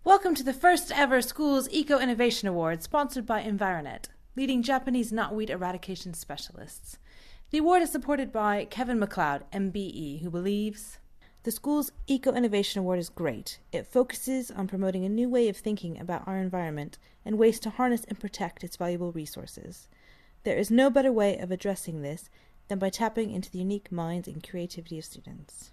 Welcome to the first ever Schools Eco Innovation Award, sponsored by Environet, leading Japanese knotweed eradication specialists. The award is supported by Kevin McLeod, MBE, who believes, "The Schools Eco Innovation Award is great. It focuses on promoting a new way of thinking about our environment and ways to harness and protect its valuable resources. There is no better way of addressing this than by tapping into the unique minds and creativity of students."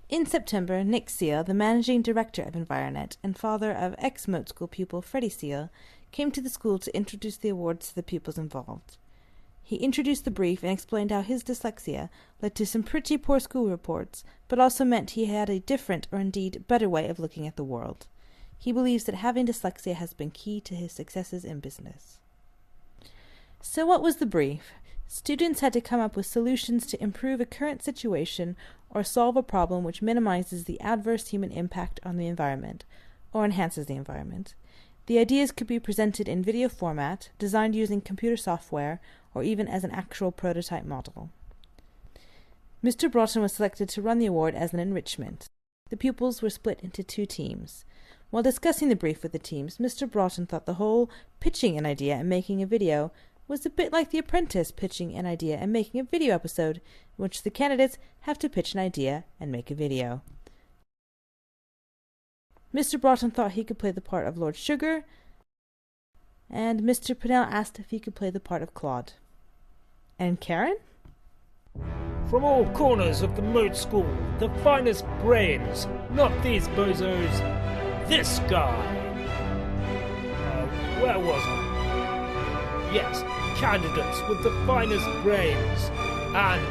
In September, Nick Seal, the managing director of Environet and father of ex-Moat School pupil Freddie Seal, came to the school to introduce the awards to the pupils involved. He introduced the brief and explained how his dyslexia led to some pretty poor school reports, but also meant he had a different, or indeed better way of looking at the world. He believes that having dyslexia has been key to his successes in business. So what was the brief? Students had to come up with solutions to improve a current situation or solve a problem which minimizes the adverse human impact on the environment, or enhances the environment. The ideas could be presented in video format, designed using computer software, or even as an actual prototype model. Mr. Broughton was selected to run the award as an enrichment. The pupils were split into two teams. While discussing the brief with the teams, Mr. Broughton thought the whole pitching an idea and making a video was a bit like The Apprentice pitching an idea and making a video episode, in which the candidates have to pitch an idea and make a video. Mr. Broughton thought he could play the part of Lord Sugar, and Mr. Pennell asked if he could play the part of Claude. And Karen? From all corners of the Moat School, the finest brains, not these bozos, this guy. Where was I? Yes, candidates with the finest brains and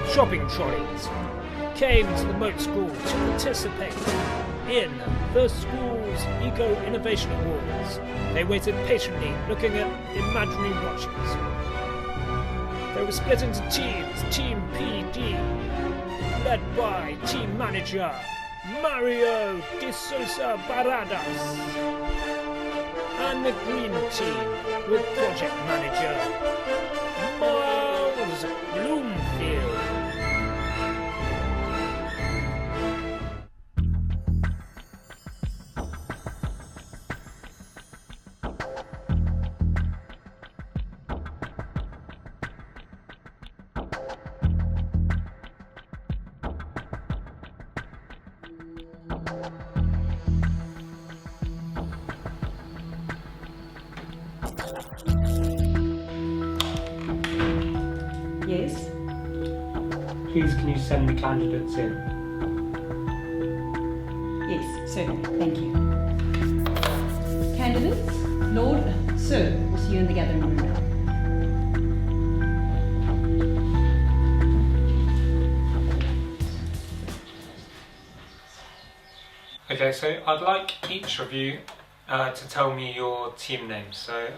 shopping trolleys came to the Moat School to participate in the school's Eco Innovation Awards. They waited patiently, looking at imaginary watches. They were split into teams, Team PD, led by Team Manager Mario de Sousa Baradas, and the Green Team with Project Manager Miles Bloomfield. Yes? Please can you send the candidates in? Yes, certainly. Thank you. Candidates, Lord, Sir, will see you in the gathering room now. Okay, so I'd like each of you to tell me your team names. So,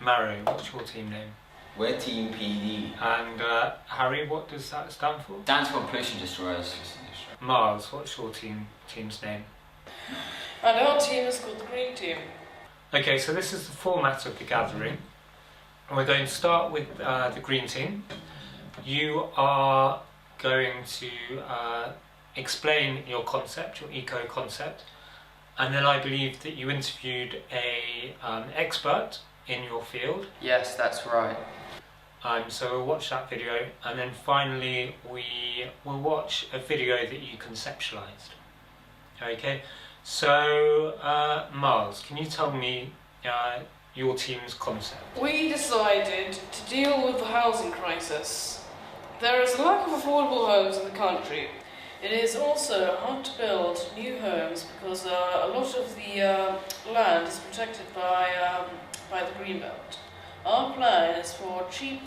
Mario, what's your team name? We're Team PD. And Harry, what does that stand for? Stands for Pollution Destroyers. Miles, what's your team's name? And our team is called the Green Team. Okay, so this is the format of the gathering. We're going to start with the Green Team. You are going to explain your concept, your eco concept, and then I believe that you interviewed a expert in your field. Yes, that's right. So we'll watch that video, and then finally we will watch a video that you conceptualized. Okay, so Miles, can you tell me your team's concept? We decided to deal with the housing crisis. There is a lack of affordable homes in the country. It is also hard to build new homes because a lot of the land is protected by the Greenbelt. Our plan is for cheap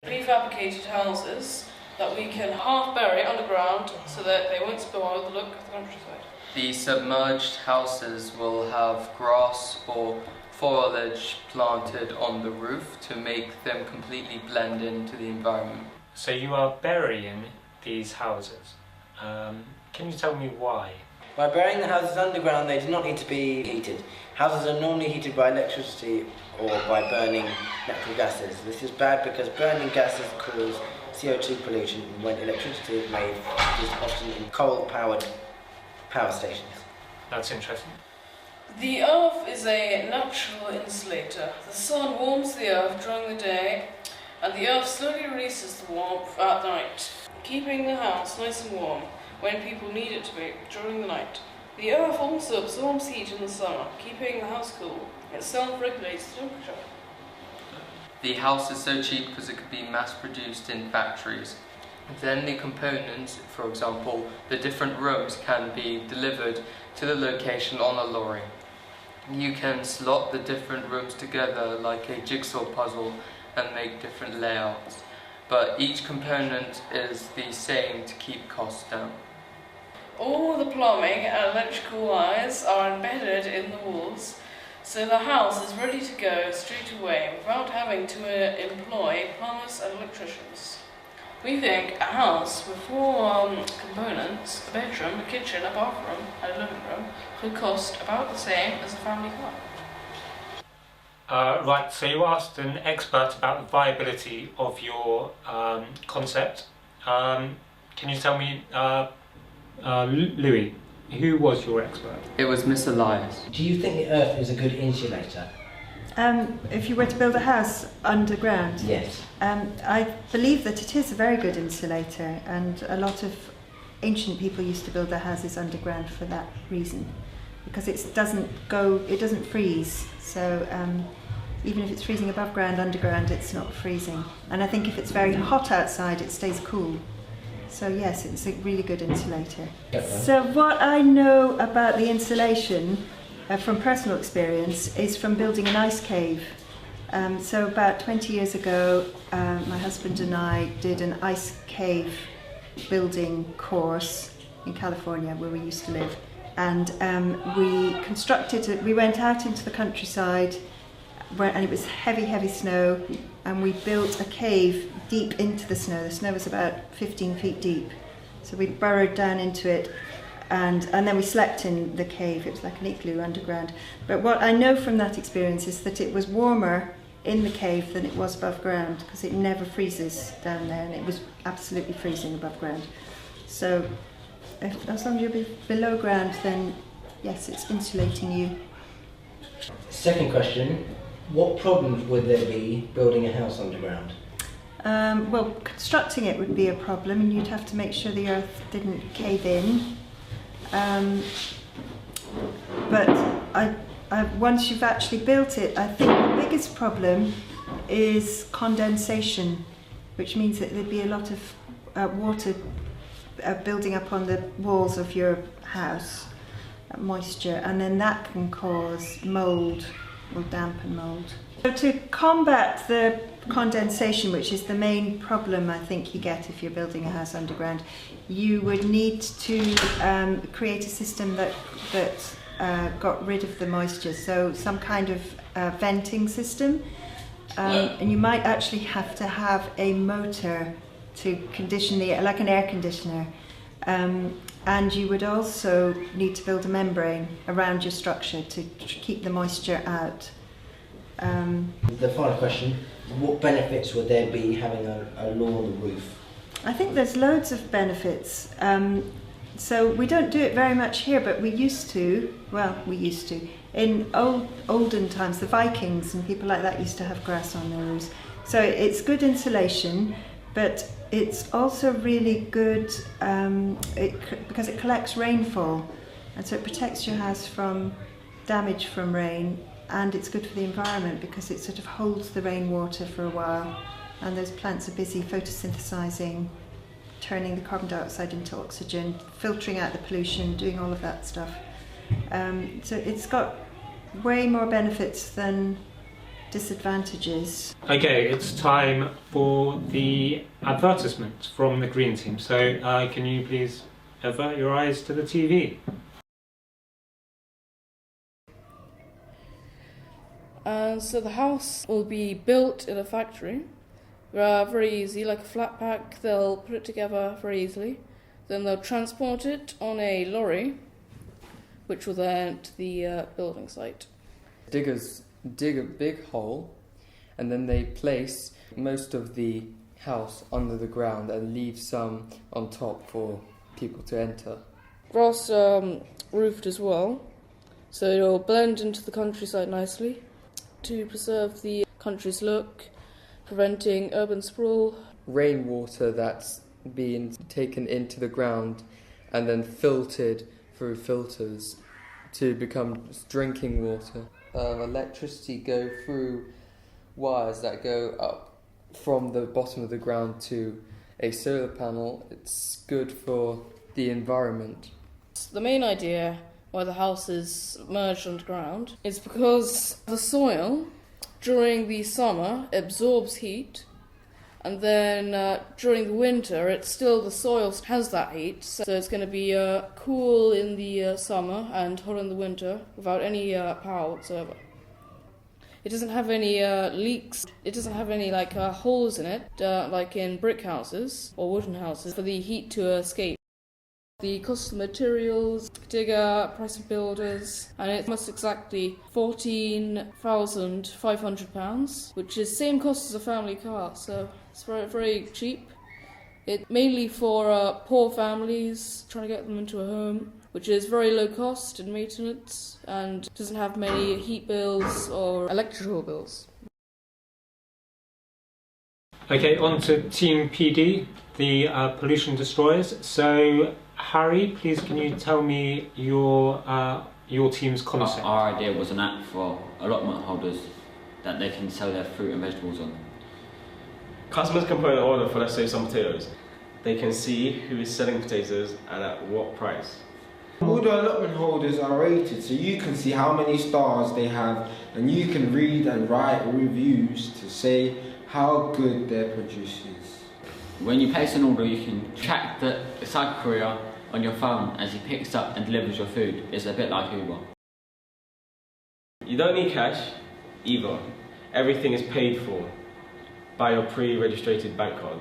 prefabricated houses that we can half bury underground so that they won't spoil the look of the countryside. The submerged houses will have grass or foliage planted on the roof to make them completely blend into the environment. So you are burying these houses. Can you tell me why? By burying the houses underground, they do not need to be heated. Houses are normally heated by electricity or by burning natural gases. This is bad because burning gases cause CO2 pollution, and when electricity is made, it is often in coal-powered power stations. That's interesting. The earth is a natural insulator. The sun warms the earth during the day, and the earth slowly releases the warmth at night, keeping the house nice and warm when people need it to be during the night. The earth also absorbs heat in the summer, keeping the house cool. It self-regulates the temperature. The house is so cheap because it could be mass-produced in factories. Then the components, for example, the different rooms can be delivered to the location on a lorry. You can slot the different rooms together like a jigsaw puzzle and make different layouts, but each component is the same to keep costs down. All the plumbing and electrical wires are embedded in the walls, so the house is ready to go straight away without having to employ plumbers and electricians. We think a house with 4 components, a bedroom, a kitchen, a bathroom and a living room, could cost about the same as a family car. Right, so you asked an expert about the viability of your concept. Can you tell me, Louis, who was your expert? It was Miss Elias. Do you think the earth is a good insulator? If you were to build a house underground, Yes. I believe that it is a very good insulator, and a lot of ancient people used to build their houses underground for that reason, because it doesn't freeze. So even if it's freezing above ground, underground it's not freezing. And I think if it's very hot outside, it stays cool. So yes, it's a really good insulator. So what I know about the insulation from personal experience is from building an ice cave. So about 20 years ago, my husband and I did an ice cave building course in California, where we used to live. And we went out into the countryside, and it was heavy snow, and we built a cave deep into the snow. The snow was about 15 feet deep. So we burrowed down into it, and then we slept in the cave. It was like an igloo underground. But what I know from that experience is that it was warmer in the cave than it was above ground, because it never freezes down there, and it was absolutely freezing above ground. So as long as you're below ground, then yes, it's insulating you. Second question, what problems would there be building a house underground? Well, constructing it would be a problem, and you'd have to make sure the earth didn't cave in. But once you've actually built it, I think the biggest problem is condensation, which means that there'd be a lot of water building up on the walls of your house, moisture, and then that can cause mould, will dampen mould. So to combat the condensation, which is the main problem I think you get if you're building a house underground, you would need to create a system that got rid of the moisture, so some kind of venting system, and you might actually have to have a motor to condition the air, like an air conditioner, and you would also need to build a membrane around your structure to keep the moisture out. The final question, what benefits would there be having a lawn on the roof? I think there's loads of benefits. So we don't do it very much here, but we used to. In olden times, the Vikings and people like that used to have grass on their roofs. So it's good insulation, but it's also really good because it collects rainfall, and so it protects your house from damage from rain, and it's good for the environment because it sort of holds the rainwater for a while, and those plants are busy photosynthesizing, turning the carbon dioxide into oxygen, filtering out the pollution, doing all of that stuff. So it's got way more benefits than disadvantages. Okay, it's time for the advertisement from the Green Team. So can you please avert your eyes to the TV? So the house will be built in a factory, very easy, like a flat pack. They'll put it together very easily. Then they'll transport it on a lorry, which will then to the building site. Diggers dig a big hole, and then they place most of the house under the ground and leave some on top for people to enter. grass roofed as well, so it'll blend into the countryside nicely to preserve the country's look, preventing urban sprawl. Rainwater that's being taken into the ground and then filtered through filters to become drinking water. Electricity go through wires that go up from the bottom of the ground to a solar panel. It's good for the environment. The main idea why the house is submerged underground is because the soil during the summer absorbs heat, and then during the winter the soil has that heat, so it's going to be cool in the summer and hot in the winter without any power whatsoever. It doesn't have any leaks, it doesn't have any holes in it like in brick houses or wooden houses for the heat to escape. The cost of materials, digger, price of builders, and it's almost exactly £14,500, which is same cost as a family car, so it's very, very cheap. It's mainly for poor families, trying to get them into a home, which is very low cost in maintenance and doesn't have many heat bills or electrical bills. Okay, on to Team PD, the pollution destroyers. So, Harry, please can you tell me your team's concept? Our idea was an app for allotment holders that they can sell their fruit and vegetables on. Customers can put an order for, let's say, some potatoes. They can see who is selling potatoes and at what price. All the allotment holders are rated, so you can see how many stars they have, and you can read and write reviews to say how good their produce is. When you place an order, you can track the cycle courier on your phone as he picks up and delivers your food. It's a bit like Uber. You don't need cash either. Everything is paid for by your pre-registered bank card.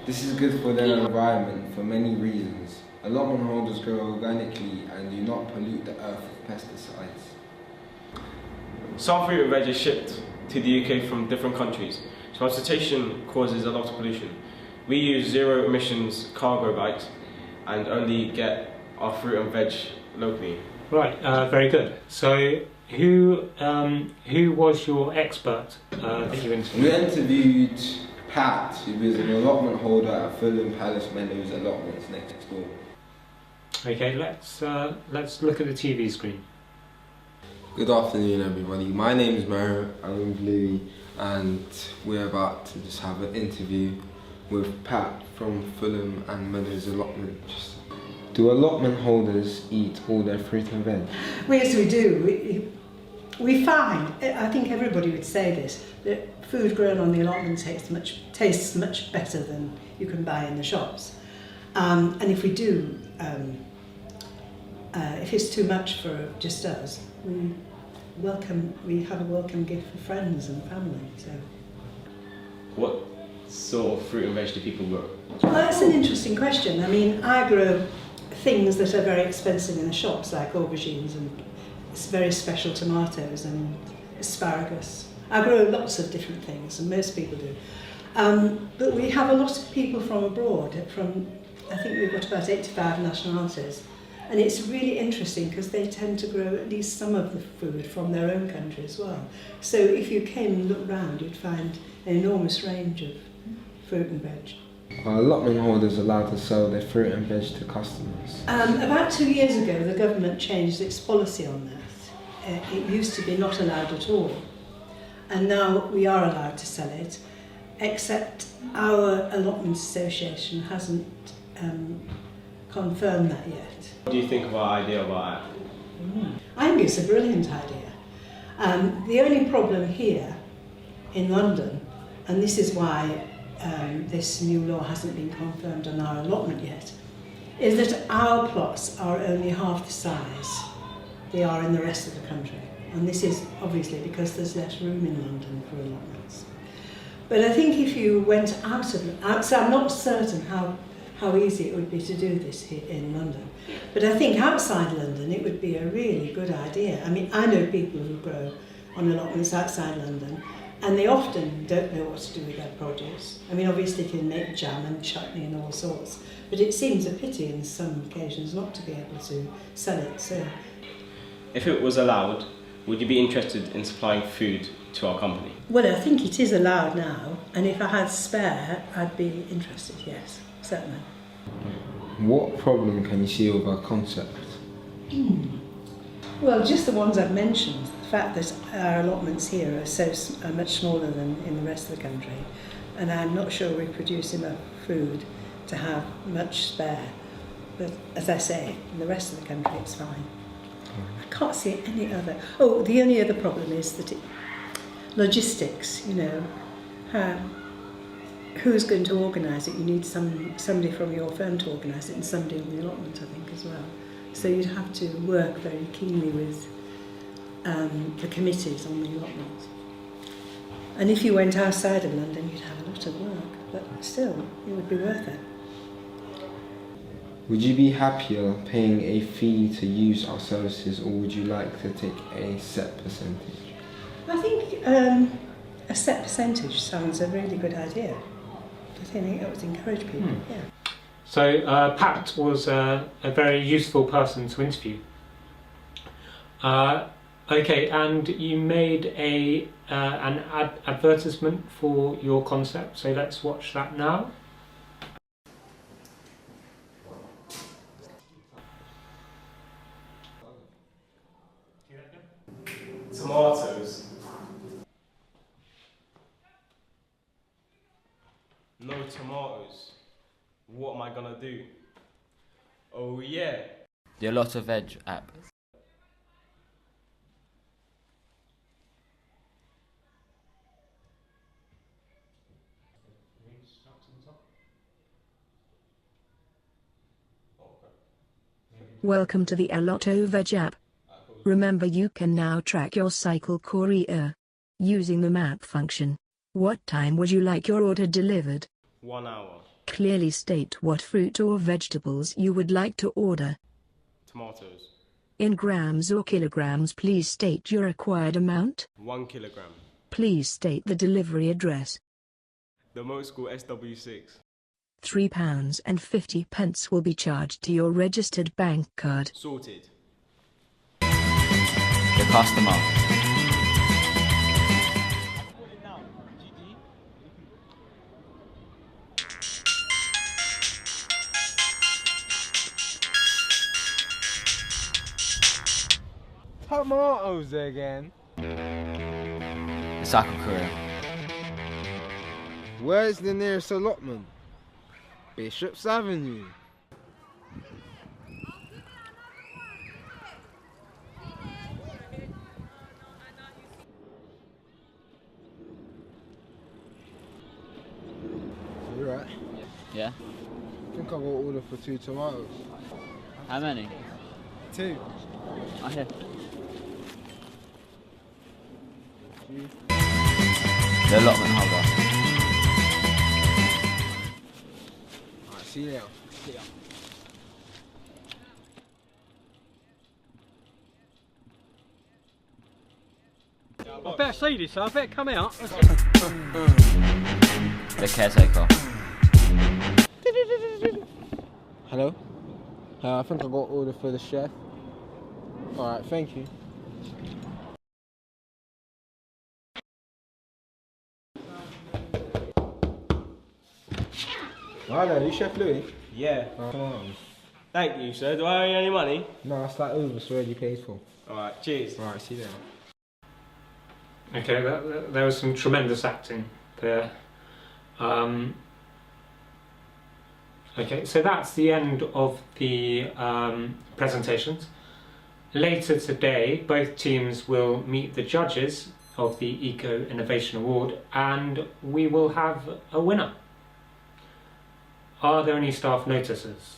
This is good for their environment for many reasons. Allotment holders grow organically and do not pollute the earth with pesticides. Some fruit and veg is shipped to the UK from different countries. Transportation causes a lot of pollution. We use zero emissions cargo bikes and only get our fruit and veg locally. Right, very good. So, who was your expert that you interviewed? We interviewed Pat, who was an allotment holder at Fulham Palace Meadows allotments next door. Okay, let's look at the TV screen. Good afternoon, everybody. My name is Mo. I'm with Louis, and we're about to just have an interview with Pat from Fulham and Meadows allotments. Do allotment holders eat all their fruit and veg? Well, yes, we do. We find, I think everybody would say this, that food grown on the allotment tastes much better than you can buy in the shops. And if we do, if it's too much for just us, we have a welcome gift for friends and family. So, What sort of fruit and veg do people grow? well, that's an interesting question. I mean, I grow things that are very expensive in the shops, like aubergines and very special tomatoes and asparagus. I grow lots of different things, and most people do. But we have a lot of people from abroad. I think we've got about 85 nationalities. And it's really interesting because they tend to grow at least some of the food from their own country as well. So if you came and looked round, you'd find an enormous range of fruit and veg. Are allotment holders allowed to sell their fruit and veg to customers? About 2 years ago, the government changed its policy on that. It used to be not allowed at all. And now we are allowed to sell it, except our allotment association hasn't confirmed that yet. What do you think of our idea about it? I think it's a brilliant idea. The only problem here in London, and this is why this new law hasn't been confirmed on our allotment yet, is that our plots are only half the size they are in the rest of the country. And this is obviously because there's less room in London for allotments. But I think if you went outside, I'm not certain how easy it would be to do this here in London. But I think outside London it would be a really good idea. I mean, I know people who grow on allotments outside London, And they often don't know what to do with their produce. I mean, obviously they can make jam and chutney and all sorts, but it seems a pity in some occasions not to be able to sell it. So, if it was allowed, would you be interested in supplying food to our company? well, I think it is allowed now, and if I had spare, I'd be interested, yes, certainly. What problem can you see with our concept? Well, just the ones I've mentioned. The fact that our allotments here are much smaller than in the rest of the country, and I'm not sure we produce enough food to have much spare. But as I say, in the rest of the country it's fine. I can't see any other. Oh, the only other problem is that logistics. You know, who's going to organise it? You need somebody from your firm to organise it, and somebody on the allotment, I think, as well. So you'd have to work very keenly with the committees on the allotments. And if you went outside of London, you'd have a lot of work, but still, it would be worth it. Would you be happier paying a fee to use our services, or would you like to take a set percentage? I think a set percentage sounds a really good idea. I think it would encourage people, yeah. So Pat was a very useful person to interview. Okay, and you made an advertisement for your concept, so let's watch that now. Tomatoes. No tomatoes. What am I gonna do? Oh yeah. The A Lot of Veg app. Welcome to the A Lot of Veg app. Remember, you can now track your cycle courier using the map function. What time would you like your order delivered? 1 hour. Clearly state what fruit or vegetables you would like to order. Tomatoes. In grams or kilograms, please state your required amount. 1 kilogram. Please state the delivery address. The Moat School SW6. £3.50 will be charged to your registered bank card. Sorted. The customer. Tomatoes again. The cycle courier. Where's the nearest allotment? Bishop's Avenue. You right? Yeah. I think I got order for 2 tomatoes. How many? 2. Okay. The allotment holder. Alright, see you later. See ya. I better see this, I better come out. The caretaker. Hello? I think I got order for the chef. Alright, thank you. Hello, you Chef Louis? Yeah. Come on. Thank you, sir. Do I owe you any money? No, that's that over, it's already paid for. Alright, cheers. Alright, see you later. Okay, there was some tremendous acting there. Okay, so that's the end of the presentations. Later today, both teams will meet the judges of the Eco Innovation Award and we will have a winner. Are there any staff notices?